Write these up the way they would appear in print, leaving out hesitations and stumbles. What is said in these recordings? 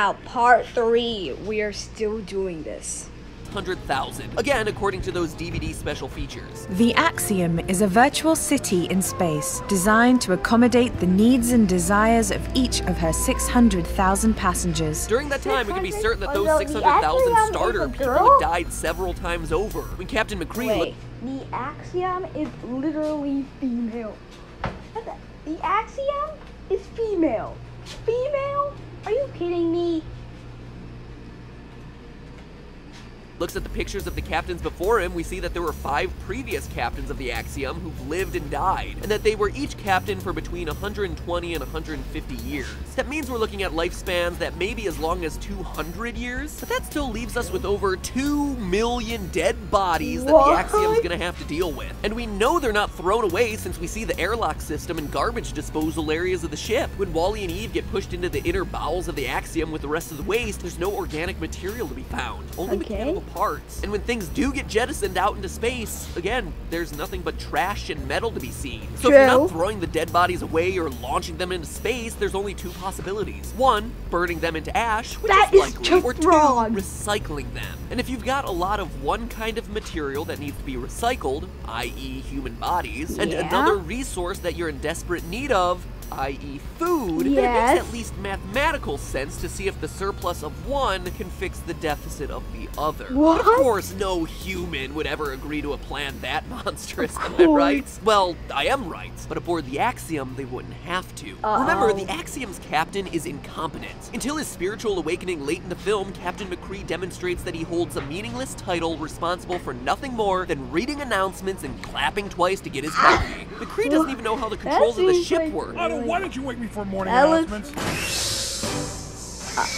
Wow, part 3. We are still doing this. 100,000. Again, according to those DVD special features. The Axiom is a virtual city in space designed to accommodate the needs and desires of each of her 600,000 passengers. During that time, we can be certain that those 600,000 starter people had died several times over. When Captain McCree Wait, the Axiom is literally female. The Axiom is female. Female? Are you kidding me? looks at the pictures of the captains before him, we see that there were 5 previous captains of the Axiom who've lived and died, and that they were each captain for between 120 and 150 years. That means we're looking at lifespans that may be as long as 200 years, but that still leaves us with over 2 million dead bodies that the Axiom's gonna have to deal with. And we know they're not thrown away since we see the airlock system and garbage disposal areas of the ship. When Walle and Eve get pushed into the inner bowels of the Axiom with the rest of the waste, there's no organic material to be found, only mechanical parts. And when things do get jettisoned out into space, again, there's nothing but trash and metal to be seen. So if you're not throwing the dead bodies away or launching them into space, there's only 2 possibilities. 1, burning them into ash, which is likely, or 2, recycling them. And if you've got a lot of one kind of material that needs to be recycled, i.e. human bodies, and another resource that you're in desperate need of, i.e. food, then it makes at least mathematical sense to see if the surplus of one can fix the deficit of the other. But of course, no human would ever agree to a plan that monstrous, am I right? Well, I am right, but aboard the Axiom, they wouldn't have to. Remember, the Axiom's captain is incompetent. Until his spiritual awakening late in the film, Captain McCree demonstrates that he holds a meaningless title responsible for nothing more than reading announcements and clapping twice to get his coffee. McCree doesn't even know how the controls of the ship work. Why don't you wake me for morning announcements?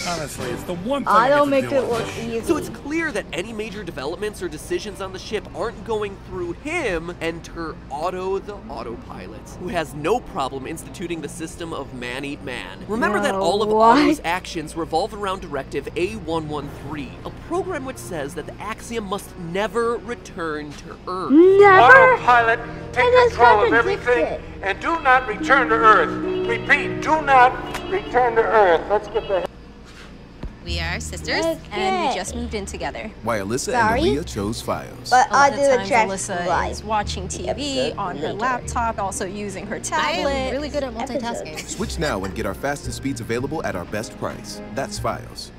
Honestly, it's the one thing I don't make it look easy. So it's clear that any major developments or decisions on the ship aren't going through him. Enter Otto the autopilot, who has no problem instituting the system of man-eat-man. Remember that all of Otto's actions revolve around Directive A113, a program which says that the Axiom must never return to Earth. Autopilot, take control of everything, and do not return to Earth. Repeat, do not return to Earth. Let's get the... We are sisters, and we just moved in together. Why Alyssa and Aaliyah chose FiOS. But a lot of times Alyssa is watching TV on her laptop, also using her tablet. I am really good at multitasking. Switch now and get our fastest speeds available at our best price. That's FiOS.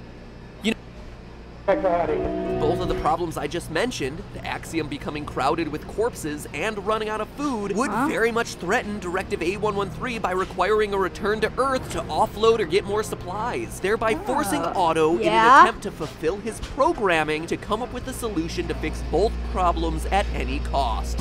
Both of the problems I just mentioned, the Axiom becoming crowded with corpses and running out of food, would very much threaten Directive A113 by requiring a return to Earth to offload or get more supplies, thereby forcing Otto in an attempt to fulfill his programming to come up with a solution to fix both problems at any cost.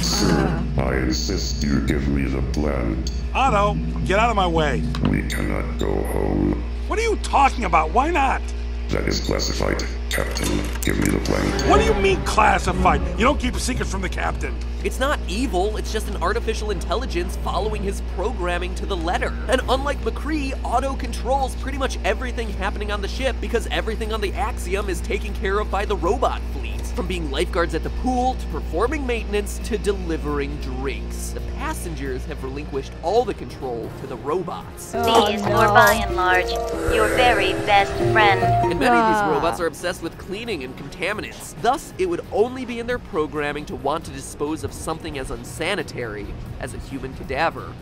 I insist you give me the plan. Otto, get out of my way. We cannot go home. What are you talking about? Why not? That is classified. Captain, give me the plan. What do you mean classified? You don't keep secrets from the captain. It's not evil, it's just an artificial intelligence following his programming to the letter. And unlike McCree, Otto controls pretty much everything happening on the ship because everything on the Axiom is taken care of by the robot fleet. From being lifeguards at the pool, to performing maintenance, to delivering drinks. The passengers have relinquished all the control to the robots. These were by and large your very best friend. And many of these robots are obsessed with cleaning and contaminants. Thus, it would only be in their programming to want to dispose of something as unsanitary as a human cadaver.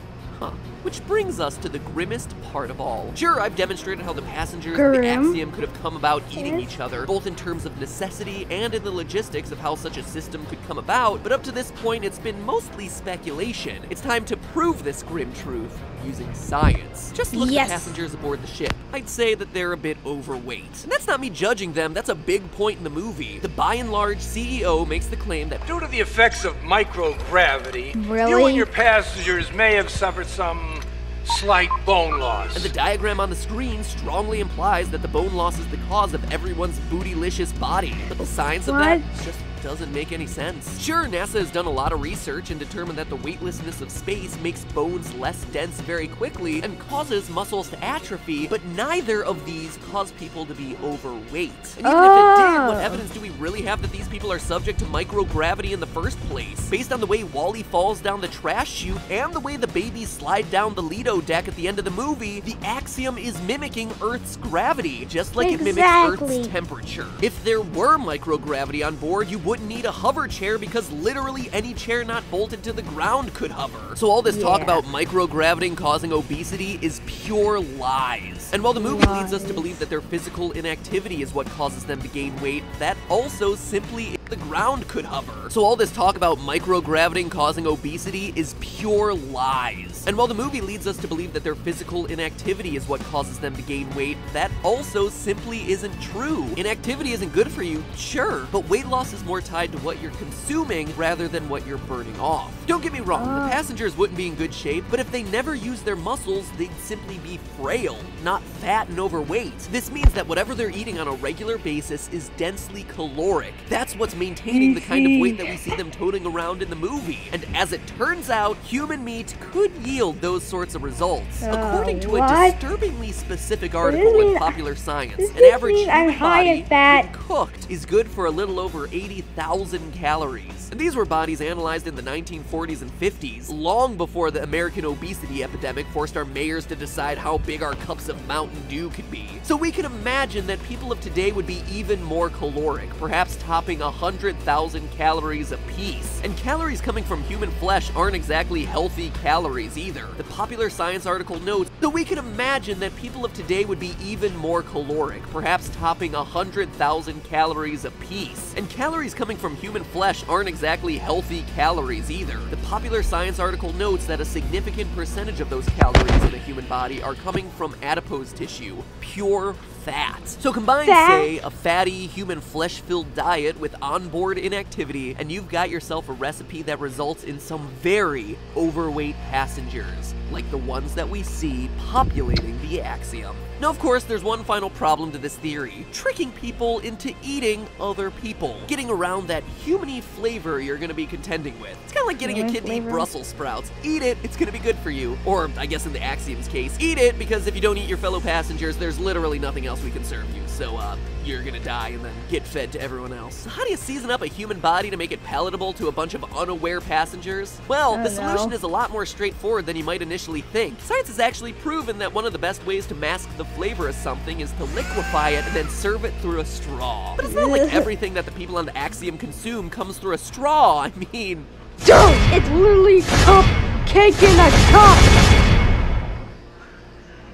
Which brings us to the grimmest part of all. Sure, I've demonstrated how the passengers of the Axiom could have come about eating each other, both in terms of necessity and in the logistics of how such a system could come about, but up to this point, it's been mostly speculation. It's time to prove this grim truth using science. Just look at the passengers aboard the ship. I'd say that they're a bit overweight. And that's not me judging them, that's a big point in the movie. The by and large CEO makes the claim that due to the effects of microgravity, you and your passengers may have suffered some slight bone loss. And the diagram on the screen strongly implies that the bone loss is the cause of everyone's bootylicious body. But the science of that is just doesn't make any sense. Sure, NASA has done a lot of research and determined that the weightlessness of space makes bones less dense very quickly and causes muscles to atrophy, but neither of these cause people to be overweight. And even if it did, what evidence do we really have that these people are subject to microgravity in the first place? Based on the way Walle falls down the trash chute and the way the babies slide down the Lido deck at the end of the movie, the axiom is mimicking Earth's gravity, just like it mimics Earth's temperature. If there were microgravity on board, you wouldn't need a hover chair because literally any chair not bolted to the ground could hover. So all this talk about microgravity causing obesity is pure lies. And while the movie leads us to believe that their physical inactivity is what causes them to gain weight, that also simply the ground could hover. So all this talk about microgravity causing obesity is pure lies. And while the movie leads us to believe that their physical inactivity is what causes them to gain weight, that also simply isn't true. Inactivity isn't good for you, sure, but weight loss is more tied to what you're consuming rather than what you're burning off. Don't get me wrong, the passengers wouldn't be in good shape, but if they never use their muscles, they'd simply be frail, not fat and overweight. This means that whatever they're eating on a regular basis is densely caloric. That's what's maintaining the kind of weight that we see them toting around in the movie. And as it turns out, human meat could yield those sorts of results. According to a disturbingly specific article in Popular Science, an average human body, when cooked, is good for a little over 80,000 calories. And these were bodies analyzed in the 1940s and 50s, long before the American obesity epidemic forced our mayors to decide how big our cups of Mountain Dew could be. So we can imagine that people of today would be even more caloric, perhaps topping 100,000 calories apiece. And calories coming from human flesh aren't exactly healthy calories either. The Popular Science article notes, so we can imagine that people of today would be even more caloric, perhaps topping 100,000 calories apiece. And calories coming from human flesh aren't exactly healthy calories either. The Popular Science article notes that a significant percentage of those calories in a human body are coming from adipose tissue, pure fat. So combine, say, a fatty, human flesh-filled diet with onboard inactivity, and you've got yourself a recipe that results in some very overweight passengers, like the ones that we see populating the axiom. Now, of course, there's one final problem to this theory: tricking people into eating other people. Getting around that human-y flavor you're gonna be contending with. It's kind of like getting a kid to eat Brussels sprouts. Eat it, it's gonna be good for you. Or, I guess in the axiom's case, eat it because if you don't eat your fellow passengers, there's literally nothing else we can serve you. So, you're gonna die and then get fed to everyone else. So how do you season up a human body to make it palatable to a bunch of unaware passengers? Well, the solution is a lot more straightforward than you might initially think. Science has actually proven that one of the best ways to mask the flavor of something is to liquefy it and then serve it through a straw. But it's not like everything that the people on the axiom consume comes through a straw. I mean... Dude, it's literally cupcake in a cup!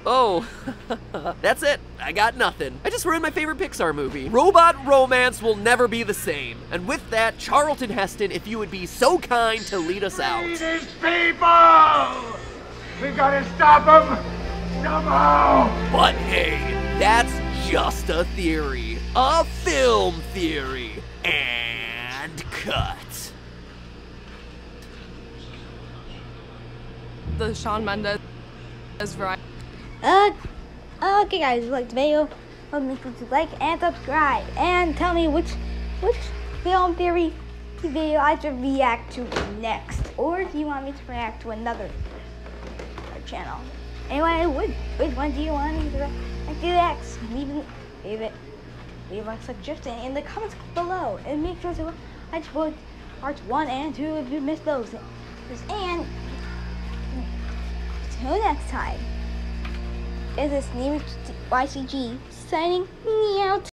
Oh, that's it. I got nothing. I just ruined my favorite Pixar movie. Robot romance will never be the same. And with that, Charlton Heston, if you would be so kind to lead us out. These people! We gotta stop them somehow! But hey, that's just a theory. A film theory. And cut. The Shawn Mendes variety. Okay guys, if you liked the video, make sure to like and subscribe, and tell me which film theory video I should react to next, or if you want me to react to another channel. Anyway, which one do you want me to react to next? Leave a suggestion in the comments below, and make sure to watch both parts 1 and 2 if you missed those. And until next time. This is YCG signing me out.